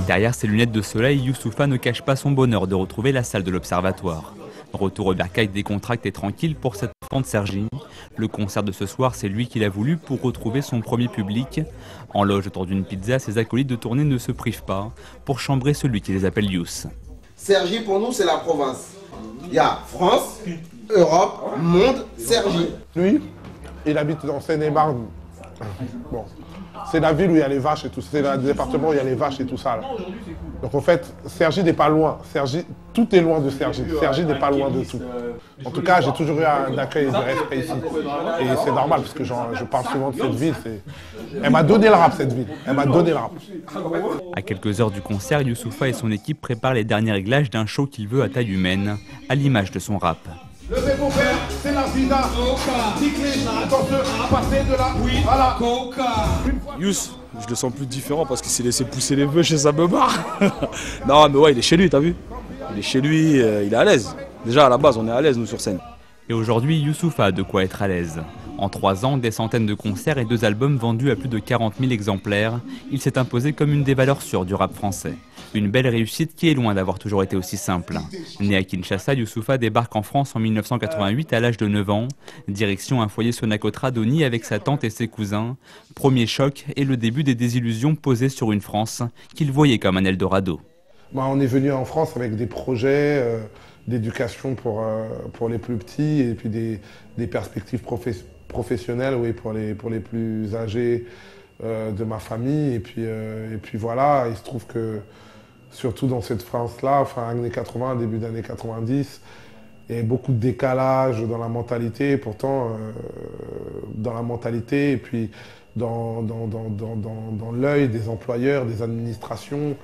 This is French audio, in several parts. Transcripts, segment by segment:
Derrière ses lunettes de soleil, Youssoupha ne cache pas son bonheur de retrouver la salle de l'Observatoire. Retour au bercail décontracté et tranquille pour cet enfant de Sergi. Le concert de ce soir, c'est lui qui l'a voulu pour retrouver son premier public. En loge autour d'une pizza, ses acolytes de tournée ne se privent pas pour chambrer celui qui les appelle Youss. Sergi, pour nous, c'est la province. Il y a France, Europe, monde, Sergi. Lui, il habite dans Seine-et-Marne. Bon, c'est la ville où il y a les vaches et tout. C'est le département où il y a les vaches et tout ça. Là. Donc en fait, Sergi n'est pas loin. Sergi, tout est loin de Sergi. Sergi n'est pas loin de tout. En tout cas, j'ai toujours eu un accueil de respect ici. Et c'est normal parce que je parle souvent de cette ville. Elle m'a donné le rap, cette ville. Elle m'a donné le rap. À quelques heures du concert, Youssoupha et son équipe préparent les derniers réglages d'un show qu'il veut à taille humaine, à l'image de son rap. Levez vos verres, c'est la vida. Cycliste, attention, passer de là. Oui, voilà. Youss, je le sens plus différent parce qu'il s'est laissé pousser les vœux chez sa beubare. Non, mais ouais, il est chez lui, t'as vu? Il est chez lui, il est à l'aise. Déjà, à la base, on est à l'aise, nous, sur scène. Et aujourd'hui, Youssoupha a de quoi être à l'aise. En 3 ans, des centaines de concerts et 2 albums vendus à plus de 40 000 exemplaires, il s'est imposé comme une des valeurs sûres du rap français. Une belle réussite qui est loin d'avoir toujours été aussi simple. Né à Kinshasa, Youssoupha débarque en France en 1988 à l'âge de 9 ans. Direction un foyer Sonacotra-Doni avec sa tante et ses cousins. Premier choc et le début des désillusions posées sur une France qu'il voyait comme un Eldorado. On est venu en France avec des projets d'éducation pour les plus petits et puis des perspectives professionnelles oui, pour les plus âgés de ma famille. Et puis voilà, il se trouve que surtout dans cette France-là, fin années 80, début d'années 90, il y avait beaucoup de décalage dans la mentalité. Pourtant, dans la mentalité et puis dans l'œil des employeurs, des administrations.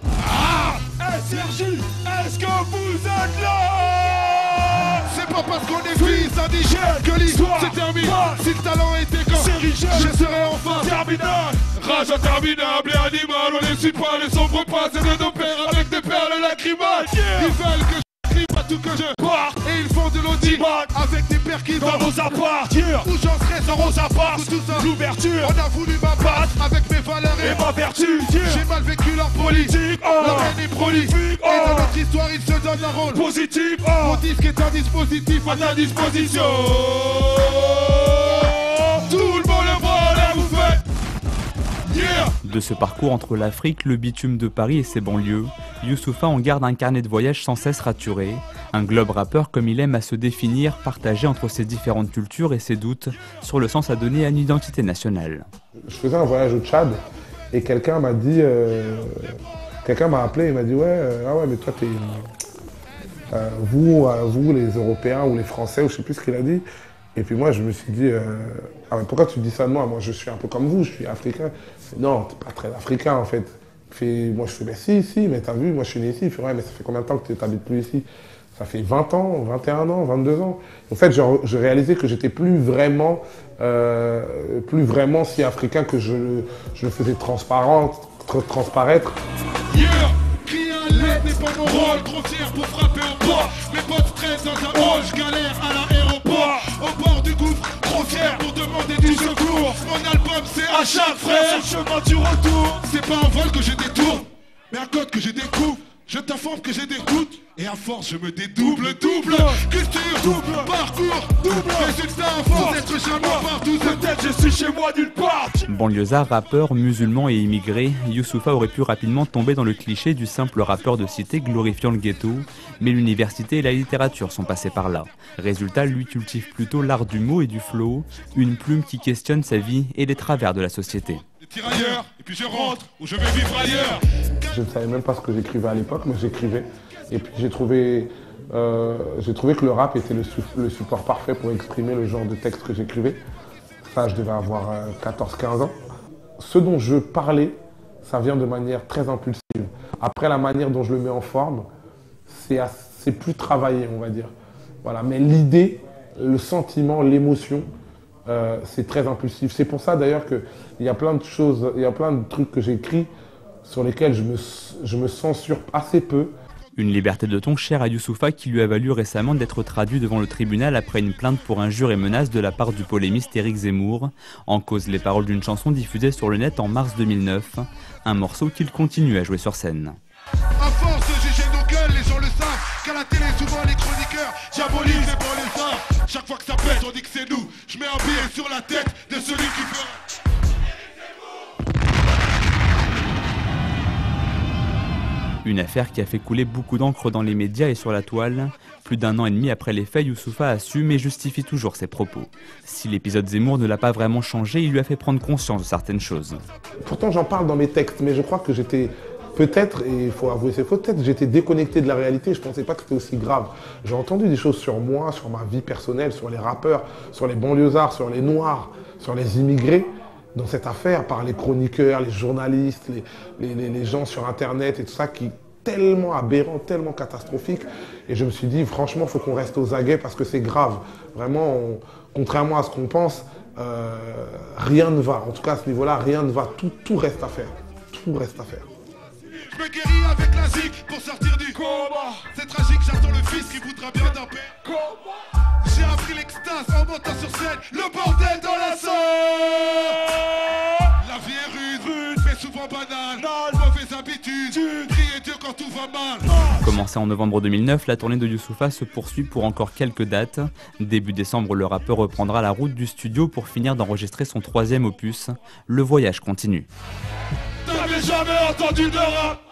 Ah, Sergi, est-ce que vous êtes là? C'est pas parce qu'on est fils indigène que l'histoire se termine. Si le talent était comme je serai enfin terminal. Rage interminable et animal, on les suit pas, les sombres pas, c'est de nos pères avec des perles lacrymales. Ils veulent que je crie pas tout que je pars. Et ils font de l'audimat avec des pères qui dans vos apparts. Où j'en serai sans Rosa Parks. L'ouverture, on a voulu m'abattre avec mes valeurs et ma vertu. J'ai mal vécu leur politique, leur haine est prolifique. Et dans notre histoire, ils se donnent un rôle positif. Mon disque est un dispositif à ta disposition. Tout le monde le voit, là vous faites. Yeah. De ce parcours entre l'Afrique, le bitume de Paris et ses banlieues, Youssoupha en garde un carnet de voyage sans cesse raturé, un globe rappeur comme il aime à se définir, partagé entre ses différentes cultures et ses doutes sur le sens à donner à une identité nationale. Je faisais un voyage au Tchad et quelqu'un m'a dit, quelqu'un m'a appelé et m'a dit ouais, ah ouais mais toi t'es, vous les Européens ou les Français ou je sais plus ce qu'il a dit. Et puis moi je me suis dit, ah, mais pourquoi tu dis ça de moi? Moi je suis un peu comme vous, je suis africain. Non, t'es pas très africain en fait. Moi je fais, mais si, mais t'as vu, moi je suis né ici. Il fait, ouais, mais ça fait combien de temps que tu n'habites plus ici? Ça fait 20 ans, 21 ans, 22 ans. En fait, je réalisais que j'étais plus vraiment si africain que je le faisais transparaître. Yeah. Crier à l'aide n'est pas mon rôle, trop fier pour frapper au bois. Mes potes stressent dans un hall, je galère à l'aéroport. Au bord du gouffre, trop fier pour demander du secours. Mon album c'est à chaque frère, c'est le chemin du retour. C'est pas un vol que je détourne, mais un code que je découvre. Je t'informe que j'ai des doutes, et à force je me dédouble. Double culture, double parcours, double résultat à force d'être chez moi partout. Peut-être je suis chez moi d'une part. Banlieusard, rappeur, musulman et immigré, Youssoupha aurait pu rapidement tomber dans le cliché du simple rappeur de cité glorifiant le ghetto, mais l'université et la littérature sont passés par là. Résultat, lui cultive plutôt l'art du mot et du flow, une plume qui questionne sa vie et les travers de la société. Ailleurs, et puis je rentre, ou je vais vivre ailleurs. Je ne savais même pas ce que j'écrivais à l'époque, mais j'écrivais. Et puis j'ai trouvé que le rap était le support parfait pour exprimer le genre de texte que j'écrivais. Ça, je devais avoir 14-15 ans. Ce dont je parlais, ça vient de manière très impulsive. Après, la manière dont je le mets en forme, c'est plus travaillé, on va dire. Voilà. Mais l'idée, le sentiment, l'émotion, c'est très impulsif. C'est pour ça d'ailleurs qu'il y a plein de choses, il y a plein de trucs que j'écris sur lesquels je me censure assez peu. Une liberté de ton chère à Youssoupha qui lui a valu récemment d'être traduit devant le tribunal après une plainte pour injures et menaces de la part du polémiste Éric Zemmour, en cause les paroles d'une chanson diffusée sur le net en mars 2009, un morceau qu'il continue à jouer sur scène. À force de juger nos gueules, les gens le savent. Qu'à la télé, souvent les chroniqueurs diabolisent et bon les savent. Chaque fois que ça pète, on dit que c'est nous. Je mets un billet sur la tête de celui qui fera. Une affaire qui a fait couler beaucoup d'encre dans les médias et sur la toile. Plus d'un an et demi après les faits, Youssoupha assume et justifie toujours ses propos. Si l'épisode Zemmour ne l'a pas vraiment changé, il lui a fait prendre conscience de certaines choses. Pourtant j'en parle dans mes textes, mais je crois que j'étais peut-être, et il faut avouer c'est faux, peut-être j'étais déconnecté de la réalité, je ne pensais pas que c'était aussi grave. J'ai entendu des choses sur moi, sur ma vie personnelle, sur les rappeurs, sur les banlieusards, sur les noirs, sur les immigrés. Dans cette affaire, par les chroniqueurs, les journalistes, les gens sur Internet et tout ça, qui est tellement aberrant, tellement catastrophique. Et je me suis dit, franchement, il faut qu'on reste aux aguets parce que c'est grave. Vraiment, contrairement à ce qu'on pense, rien ne va. En tout cas, à ce niveau-là, rien ne va. Tout reste à faire. Tout reste à faire. Je me guéris avec la zik pour sortir du coma. C'est tragique, j'attends le fils qui voudra bien d'un père. J'ai appris l'extase en montant sur scène. Le bordel dans la salle. La vie est rude, mais souvent banale. Mauvaise habitude, prier Dieu quand tout va mal. Commencée en novembre 2009, la tournée de Youssoupha se poursuit pour encore quelques dates. Début décembre, le rappeur reprendra la route du studio pour finir d'enregistrer son 3e opus. Le voyage continue. T'avais jamais entendu de rap.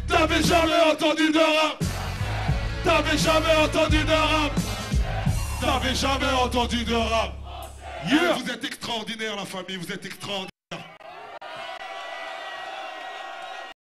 T'avais jamais entendu de rap. T'avais jamais entendu de rap. T'avais jamais entendu de rap. Yeah. Vous êtes extraordinaire la famille, vous êtes extraordinaire.